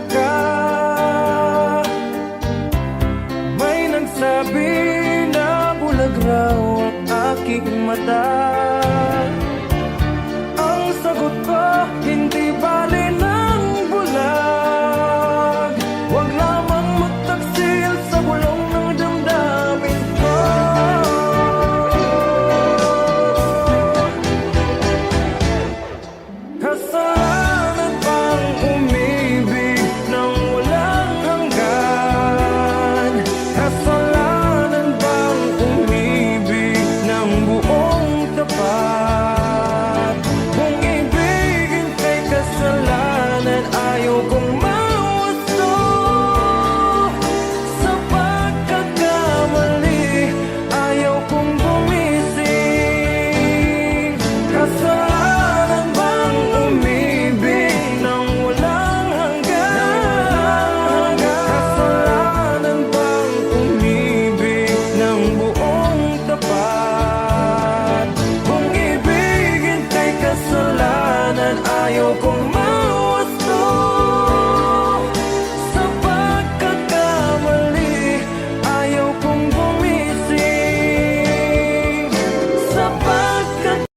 ka. May nagsabi na bulag raw ang aking mata. Ang sagot ko, hindi bali ng bulag. Huwag lamang magtaksil sa bulong ng damdamin ko. Kasalanan bang umibig nang walang hanggan? Kasalanan bang umibig ng buong tapat? Kung ibigin kay kasalanan, ayaw kong mawasto. Sa pagkakamali, ayaw kong gumising. Kasalanan bang umibig nang walang hanggan? Kasalanan bang umibig ng buong tapat? Kung ibigin kay kasalanan, ayaw ko